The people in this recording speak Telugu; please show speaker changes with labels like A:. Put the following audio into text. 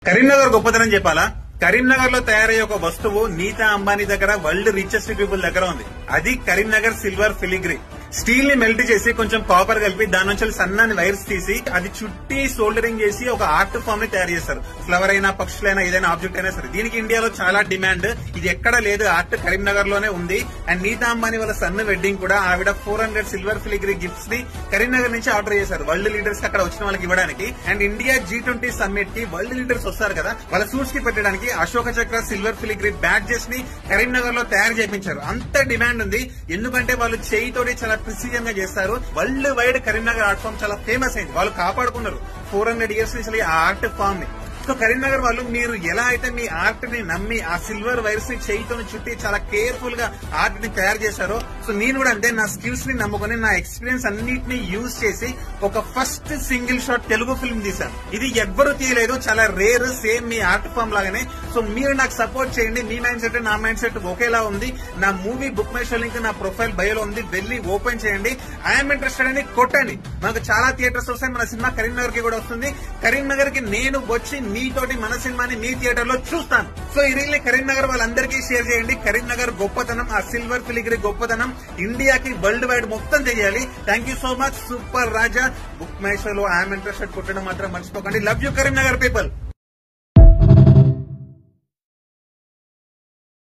A: కరీంనగర్ గొప్పతనం చెప్పాలా? కరీంనగర్ లో తయారయ్యే ఒక వస్తువు నీతా అంబానీ దగ్గర, వరల్డ్ రిచెస్ట్ పీపుల్ దగ్గర ఉంది. అది కరీంనగర్ సిల్వర్ ఫిలిగ్రీ. స్టీల్ ని మెల్ట్ చేసి కొంచెం కాపర్ కలిపి దాని నుంచి సన్నని వైర్స్ తీసి అది చుట్టి సోల్డరింగ్ చేసి ఒక ఆర్ట్ ఫామ్ ని తయారు చేస్తారు. ఫ్లవర్ అయినా, పక్షులైనా, ఏదైనా ఆబ్జెక్ట్ అయినా సరే. దీనికి ఇండియాలో చాలా డిమాండ్. ఇది ఎక్కడ లేదు, ఆర్ట్ కరీంనగర్ లోనే ఉంది. అండ్ నీతా అంబానీ వాళ్ళ సన్ వెడ్డింగ్ కూడా ఆవిడ 400 సిల్వర్ ఫిలిగ్రీ గిఫ్ట్స్ ని కరీంనగర్ నుంచి ఆర్డర్ చేశారు, వరల్డ్ లీడర్స్ అక్కడ వచ్చిన వాళ్ళకి ఇవ్వడానికి. అండ్ ఇండియా G20 సమ్మిట్ కి వరల్డ్ లీడర్స్ వస్తారు కదా, వాళ్ళ సూట్స్ కి పెట్టడానికి అశోక చక్ర సిల్వర్ ఫిలిగ్రీ బ్యాడ్జెస్ ని కరీంనగర్ లో తయారు చేయించారు. అంత డిమాండ్ ఉంది, ఎందుకంటే వాళ్ళు చేయితోటి చాలా ప్రిసిజన్ గా చేస్తారు. World wide Karimnagar art form చాలా ఫేమస్ అయింది. వాళ్ళు కాపాడుకున్నారు 400 ఇయర్స్ నుంచి ఆ ఆర్ట్ ఫామ్ ని. సో కరీంనగర్ వాళ్ళు మీరు ఎలా అయితే మీ ఆర్ట్ ని నమ్మి ఆ సిల్వర్ వైర్స్ ని చేయితో చుట్టి చాలా కేర్ఫుల్ గా ఆర్ట్ ని తయారు చేశారో, సో నేను కూడా అంతే నా స్కిల్స్ ని నమ్ముకొని నా ఎక్స్పీరియన్స్ అన్నిటిని యూజ్ చేసి ఒక first single shot Telugu film తీశాను. ఇది ఎవ్వరూ తీయలేదు, చాలా రేర్, సేమ్ మీ ఆర్ట్ ఫామ్ లాగానే. సో మీరు నాకు సపోర్ట్ చేయండి. మీ మైండ్ సెట్ నా మైండ్ సెట్ ఒకేలా ఉంది. నా movie book my show link నా ప్రొఫైల్ బయోలో ఉంది, వెళ్ళి ఓపెన్ చేయండి. ఐఎమ్ ఇంట్రెస్టెడ్ అని కొట్టండి. మనకు చాలా థియేటర్స్ వస్తాయి, మన సినిమా కరీంనగర్ కి కూడా వస్తుంది. కరీంనగర్ కి నేను వచ్చి మీతోటి మన సినిమాని మీ థియేటర్ లో చూస్తాను. సో ఈ రీల్ ని కరీంనగర్ వాళ్ళందరికీ షేర్ చేయండి. కరీంనగర్ గొప్పతనం, ఆ సిల్వర్ ఫిలిగ్రీ గొప్పతనం ఇండియాకి వరల్డ్ వైడ్ మొత్తం తెలియాలి. Thank you so much. Super Raja. Book my షోలో ఐఎమ్ ఇంట్రెస్టెడ్ కొట్టడం మాత్రం మర్చిపోకండి. Love you Karimnagar people.